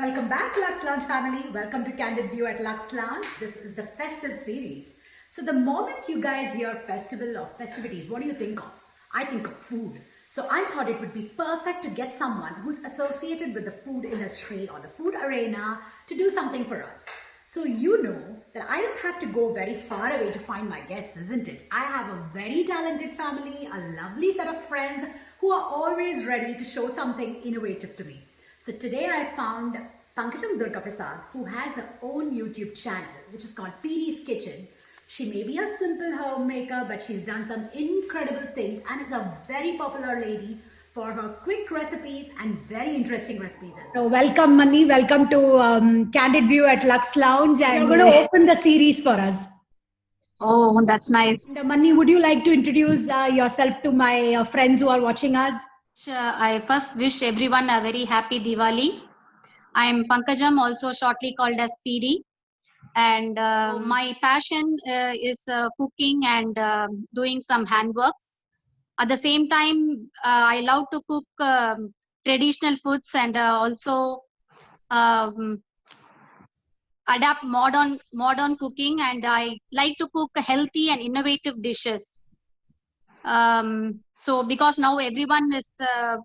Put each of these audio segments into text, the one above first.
Welcome back, Lux Lounge family. Welcome to Candid View at Lux Lounge. This is the festive series. So the moment you guys hear festival or festivities, what do you think of? I think of food. So I thought it would be perfect to get someone who's associated with the food industry or the food arena to do something for us. So you know that I don't have to go very far away to find my guests, isn't it? I have a very talented family, a lovely set of friends who are always ready to show something innovative to me. So today I found Pankajam Durga Prasad, who has her own YouTube channel, which is called PD's Kitchen. She may be a simple homemaker, but she's done some incredible things and is a very popular lady for her quick recipes and very interesting recipes as well. So welcome, Mani. Welcome to Candid View at Lux Lounge. And you're going to open the series for us. Oh, that's nice. And, Mani, would you like to introduce yourself to my friends who are watching us? Sure. I first wish everyone a very happy Diwali. I am Pankajam, also shortly called as PD. And my passion is cooking and doing some handworks. At the same time, I love to cook traditional foods and also adapt modern cooking, and I like to cook healthy and innovative dishes. So because now everyone is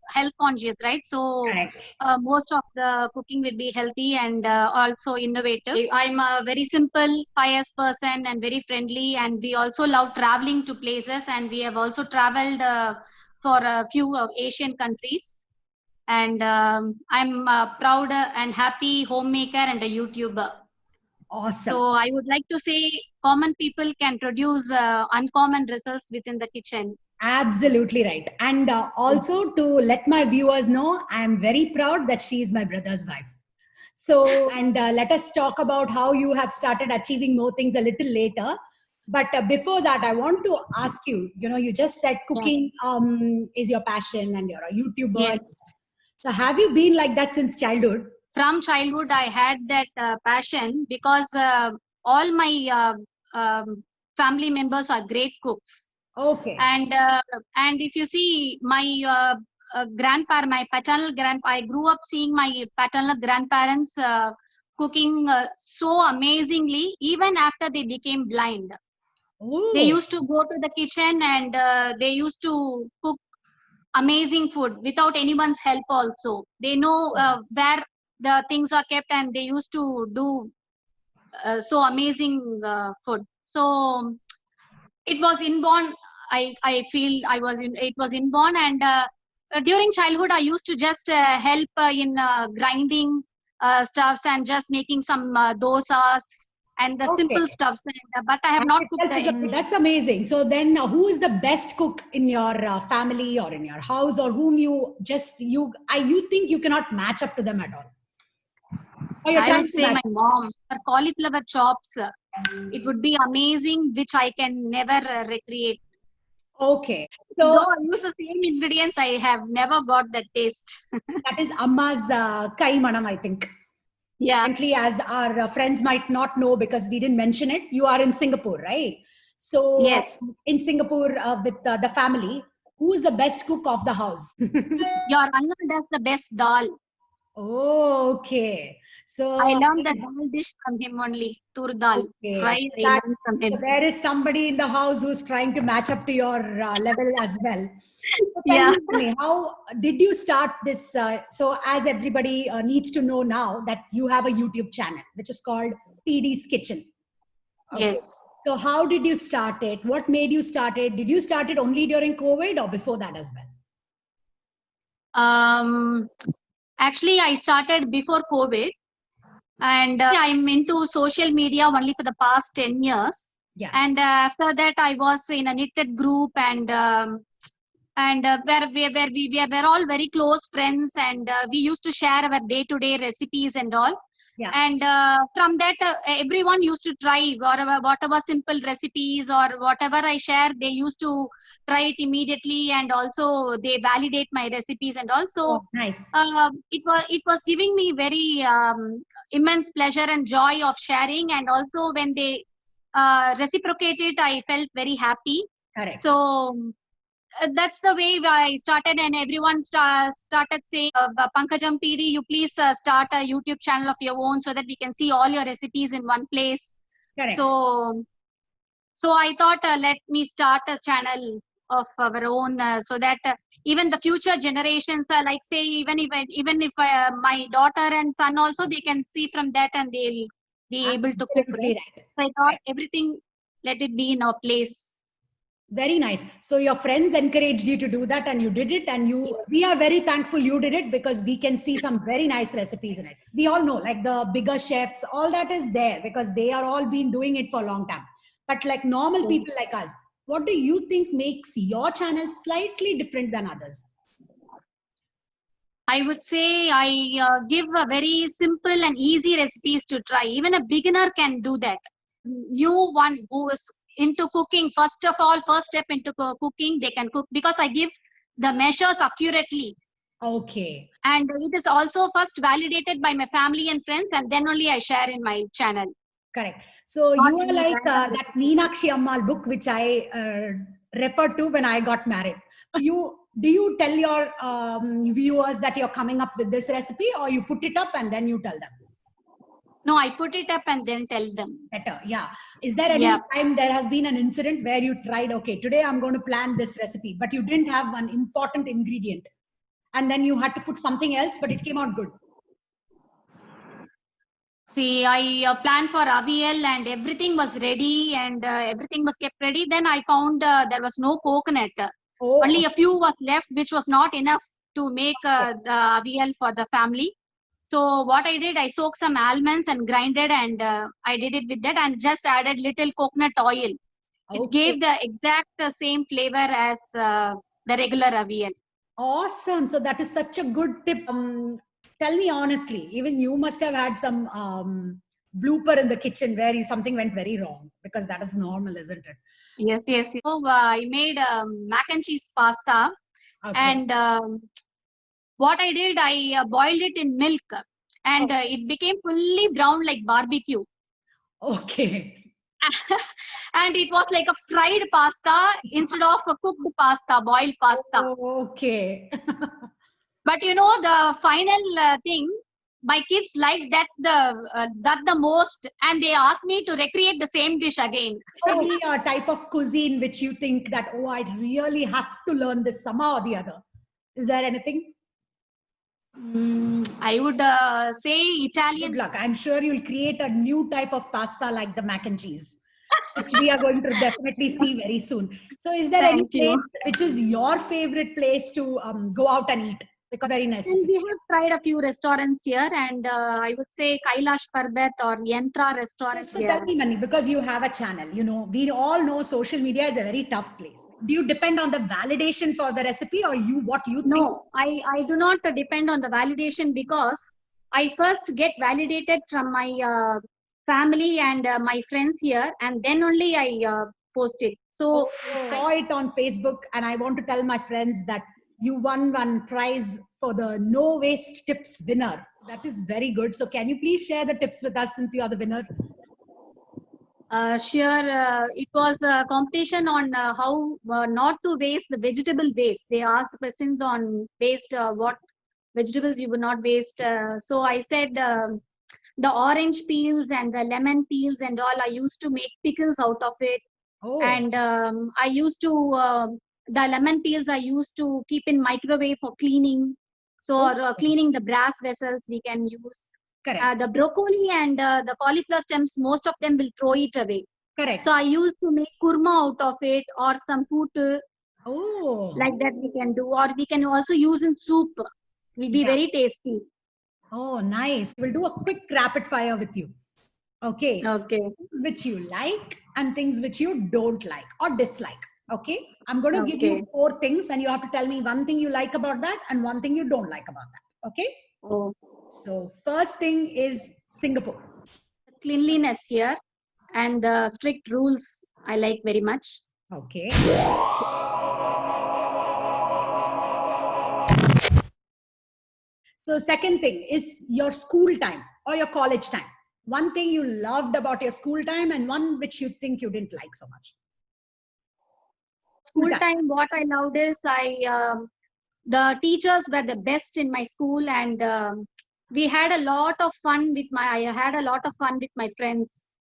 health conscious, right? So Right. most of the cooking will be healthy and also innovative. I'm a very simple, pious person and very friendly, and we also love traveling to places, and we have also traveled for a few Asian countries. And I'm a proud and happy homemaker and a YouTuber. Awesome. So I would like to say common people can produce uncommon results within the kitchen. Absolutely right. And also to let my viewers know, I am very proud that she is my brother's wife. So, and let us talk about how you have started achieving more things a little later. But before that, I want to ask you, you just said cooking is your passion and you're a YouTuber. Yes. So have you been like that since childhood? From childhood, I had that passion because all my family members are great cooks. Okay. And if you see my my paternal I grew up seeing my paternal grandparents cooking so amazingly, even after they became blind. Ooh. They used to go to the kitchen and they used to cook amazing food without anyone's help also. They know where the things are kept, and they used to do so amazing food. So it was inborn. I feel it was inborn, and during childhood I used to just help in grinding stuffs and just making some dosas and the simple stuffs, but I have not cooked. That's amazing. So then who is the best cook in your family or in your house, or whom you think you cannot match up to them at all? I would say my mom. Her cauliflower chops, it would be amazing, which I can never recreate. Okay. So though I use the same ingredients, I have never got that taste. That is Amma's Kai Manam, I think. Yeah. Currently, as our friends might not know because we didn't mention it, you are in Singapore, right? So yes, in Singapore with the family, who is the best cook of the house? Your uncle does the best dal. Oh, okay. So I learned the dal dish from him only, tur dal. Okay. From him. So there is somebody in the house who's trying to match up to your level as well. So yeah. Tell me, how did you start this? So as everybody needs to know now that you have a YouTube channel, which is called PD's Kitchen. Okay. Yes. So how did you start it? What made you start it? Did you start it only during COVID or before that as well? Actually, I started before COVID. And I'm into social media only for the past 10 years. Yeah. And after that, I was in a knitted group, and where we were all very close friends, and we used to share our day-to-day recipes and all. Yeah. And from that, everyone used to try whatever simple recipes or whatever I share. They used to try it immediately, and also they validate my recipes. And also, nice. It was giving me very immense pleasure and joy of sharing. And also, when they reciprocate it, I felt very happy. Correct. So that's the way I started, and everyone started saying, Pankajam PD, you please start a YouTube channel of your own so that we can see all your recipes in one place. Correct. So I thought, let me start a channel of our own, so that even the future generations, like say, even if my daughter and son also, they can see from that and they'll be able to cook. Absolutely Right? So I thought everything, let it be in a place. Very nice. So your friends encouraged you to do that and you did it, and we are very thankful you did it, because we can see some very nice recipes in it. We all know, like the bigger chefs, all that is there because they are all been doing it for a long time. But like normal people like us, what do you think makes your channel slightly different than others? I would say I give a very simple and easy recipes to try. Even a beginner can do that. New one who is into cooking, first step into cooking, they can cook, because I give the measures accurately. Okay. And it is also first validated by my family and friends, and then only I share in my channel. Correct. So you are like that Meenakshi Ammal book, which I referred to when I got married. Do you tell your viewers that you're coming up with this recipe, or you put it up and then you tell them? No, I put it up and then tell them. Better, yeah. Is there any time there has been an incident where you tried, okay, today I'm going to plan this recipe, but you didn't have one important ingredient, and then you had to put something else, but it came out good? See, I planned for avial and everything was ready, and everything was kept ready. Then I found there was no coconut. Only a few was left, which was not enough to make the avial for the family. So what I did, I soaked some almonds and grinded, and I did it with that, and just added little coconut oil. It gave the exact same flavor as the regular avial. Awesome. So that is such a good tip. Tell me honestly, even you must have had some blooper in the kitchen where something went very wrong, because that is normal, isn't it? Yes. So I made mac and cheese pasta, and what I did, I boiled it in milk, and it became fully brown like barbecue. Okay. And it was like a fried pasta instead of a cooked pasta, boiled pasta. Okay. But you know, the final thing, my kids liked that the most, and they asked me to recreate the same dish again. Any type of cuisine which you think that, oh, I really have to learn this somehow or the other? Is there anything? I would say Italian. Good luck. I'm sure you'll create a new type of pasta like the mac and cheese, which we are going to definitely see very soon. So is there any place which is your favorite place to go out and eat? Because very necessary. And we have tried a few restaurants here, and I would say Kailash Parbat or Yantra restaurant. So tell me, Mani, because you have a channel, you know, we all know social media is a very tough place. Do you depend on the validation for the recipe, or what you think? No, I do not depend on the validation, because I first get validated from my family and my friends here, and then only I post it. So I saw it on Facebook, and I want to tell my friends that you won one prize for the no waste tips winner. That is very good. So can you please share the tips with us, since you are the winner? Sure. It was a competition on how not to waste the vegetable waste. They asked questions on waste, what vegetables you would not waste. So I said the orange peels and the lemon peels and all, I used to make pickles out of it. And I used to the lemon peels I used to keep in microwave for cleaning. So cleaning the brass vessels we can use. The broccoli and the cauliflower stems, most of them will throw it away. Correct. So I used to make kurma out of it, or some pootu. Like that we can do, or we can also use in soup. It will be very tasty. Oh, nice. We'll do a quick rapid fire with you. Okay. Things which you like and things which you don't like or dislike. Okay. I'm going to give you 4 things, and you have to tell me one thing you like about that and one thing you don't like about that. Okay. So first thing is Singapore. Cleanliness here and the strict rules I like very much. Okay. So second thing is your school time or your college time. One thing you loved about your school time and one which you think you didn't like so much. school time, what I loved is the teachers were the best in my school, and we had a lot of fun with I had a lot of fun with my friends.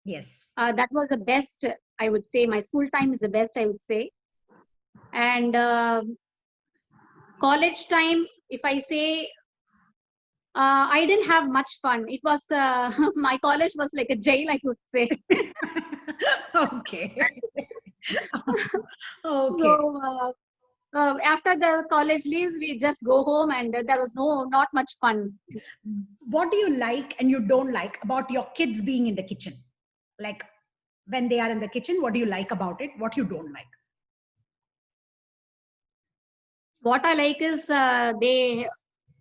Yes. That was the best, I would say. My school time is the best, I would say. And college time, if I say, I didn't have much fun. It was my college was like a jail, I would say. Okay. Okay. So after the college leaves, we just go home, and there was not much fun. What do you like and you don't like about your kids being in the kitchen? Like when they are in the kitchen, what do you like about it? What you don't like? What I like is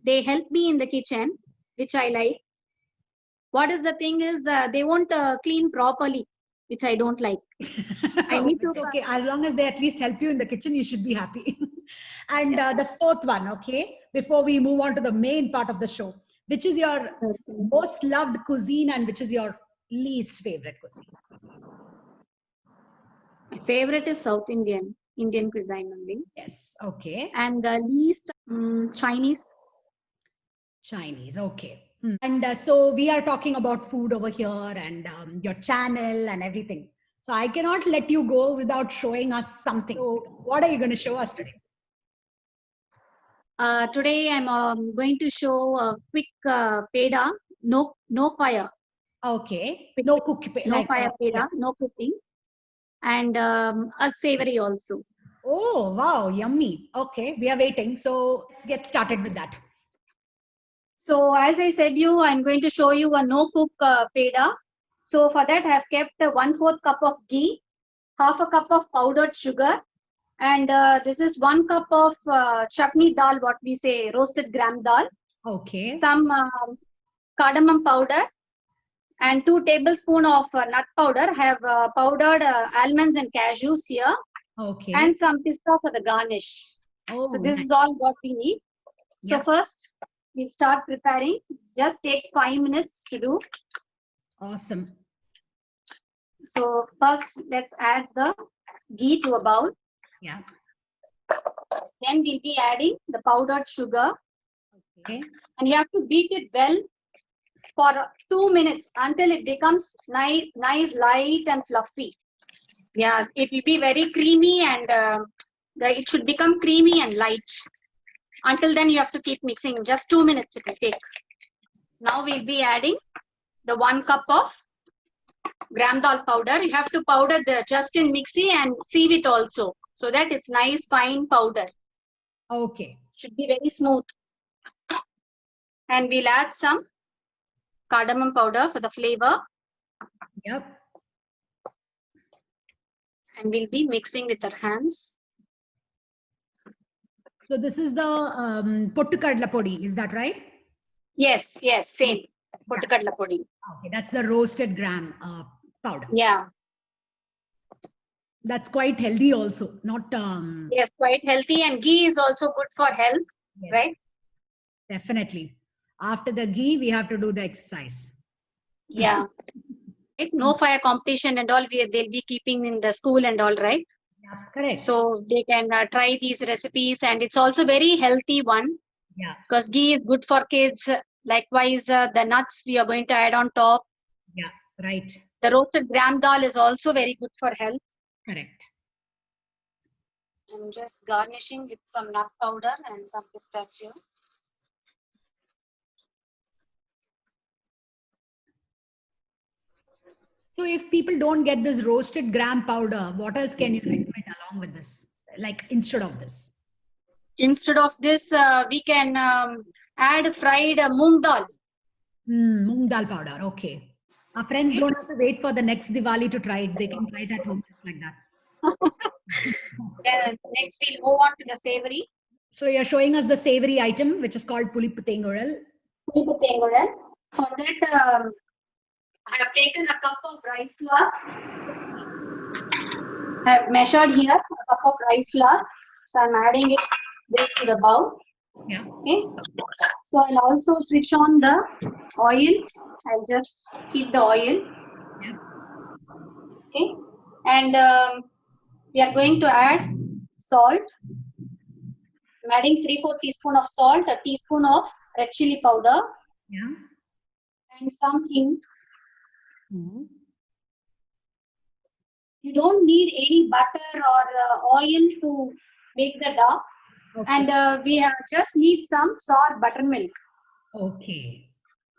they help me in the kitchen, which I like. What is the thing is they won't clean properly, which I don't like. I need It's to. okay. As long as they at least help you in the kitchen, you should be happy. And the fourth one, okay, before we move on to the main part of the show, which is your most loved cuisine and which is your least favorite cuisine? My favorite is South Indian cuisine only, Yes. Okay. and the least Chinese. Chinese. Okay. And so we are talking about food over here and your channel and everything. So I cannot let you go without showing us something. So what are you going to show us today? Today I'm going to show a quick peda, no fire. Okay. No cook. No fire peda, no cooking, and a savory also. Oh, wow. Yummy. Okay. We are waiting. So let's get started with that. So as I said I'm going to show you a no cook peda. So for that I have kept 1/4 cup of ghee, half a cup of powdered sugar, and this is 1 cup of chutney dal, what we say, roasted gram dal. Okay. Some cardamom powder, and 2 tablespoons of nut powder. I have powdered almonds and cashews here. Okay. And some pista for the garnish. Oh, so this nice. is all what we need. So Yeah. first we'll start preparing. Just take 5 minutes to do. Awesome. So first let's add the ghee to a bowl. Yeah. Then we'll be adding the powdered sugar. Okay. And you have to beat it well for 2 minutes until it becomes nice, light and fluffy. Yeah, it will be very creamy, and it should become creamy and light. Until then, you have to keep mixing. Just 2 minutes it will take. Now we'll be adding the 1 cup of gram dal powder. You have to powder just in mixie and sieve it also, so that it's nice fine powder. Okay. Should be very smooth. And we'll add some cardamom powder for the flavor. Yep. And we'll be mixing with our hands. So this is the pottu kadla podi, is that right? Yes, same. Pottu kadla podi. Okay, that's the roasted gram powder. Yeah. That's quite healthy also, not... Yes, quite healthy, and ghee is also good for health, Yes, right? definitely. After the ghee, we have to do the exercise. Yeah. No fire competition and all, they'll be keeping in the school and all, right? Yeah, correct. So they can try these recipes, and it's also very healthy one. Yeah. Because ghee is good for kids. Likewise, the nuts we are going to add on top. Yeah, right. The roasted gram dal is also very good for health. Correct. I'm just garnishing with some nut powder and some pistachio. So if people don't get this roasted gram powder, what else can you recommend along with this? Like instead of this? Instead of this, we can add fried moong dal. Moong dal powder. Okay. Our friends don't have to wait for the next Diwali to try it. They can try it at home just like that. Then next we'll move on to the savory. So you're showing us the savory item, which is called puliputengural. Puliputengural. For that, I have taken a cup of rice flour. I have measured here a cup of rice flour. So I'm adding this to the bowl. Yeah. Okay. So I'll also switch on the oil. I'll just heat the oil. Yeah. Okay. And we are going to add salt. I'm adding 3/4 teaspoon of salt, a teaspoon of red chili powder, Yeah. and some hing. Mhm. You don't need any butter or oil to make the dough. Okay. And we just need some sour buttermilk. Okay.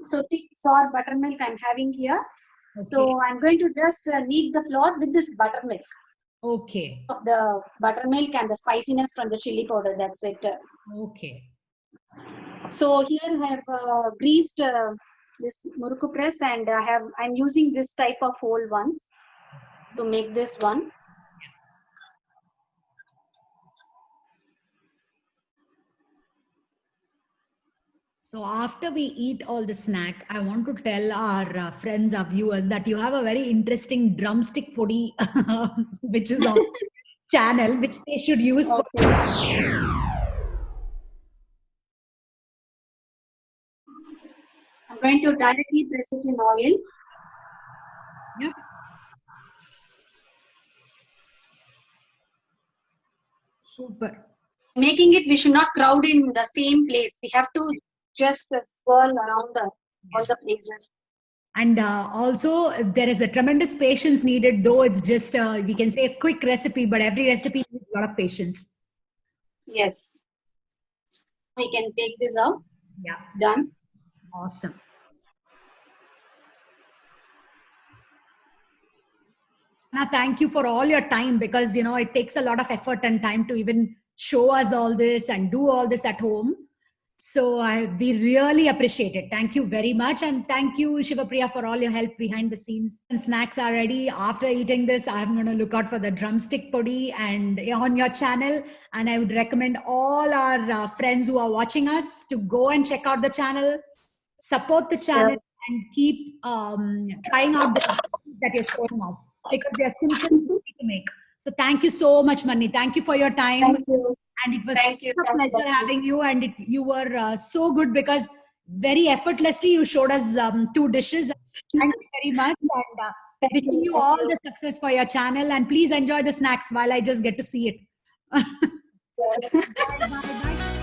So thick sour buttermilk I'm having here. Okay. So I'm going to just knead the flour with this buttermilk. Okay. Of the buttermilk and the spiciness from the chili powder. That's it. Okay. So here I have greased this murukku press, and I'm using this type of whole ones to make this one. So after we eat all the snack, I want to tell our friends, our viewers, that you have a very interesting drumstick podi, which is on channel, which they should use for. I'm going to directly press it in oil. Yep. Super. Making it, we should not crowd in the same place. We have to just swirl around all the places. And also, there is a tremendous patience needed, though it's just, we can say, a quick recipe, but every recipe needs a lot of patience. Yes. We can take this out. Yeah. It's done. Awesome. Now, thank you for all your time, because, you know, it takes a lot of effort and time to even show us all this and do all this at home. So we really appreciate it. Thank you very much. And thank you, Shivapriya, for all your help behind the scenes. And snacks are ready. After eating this, I'm going to look out for the drumstick podi and on your channel. And I would recommend all our friends who are watching us to go and check out the channel, support the channel, and keep trying out the that you're showing us, because they are simple to make. So thank you so much, Mani. Thank you for your time. Thank you. And it was Thank you. a pleasure having you. And you were so good, because very effortlessly you showed us 2 dishes. Thank you very much. And wishing you all the success for your channel. And please enjoy the snacks while I just get to see it. Bye, bye, bye.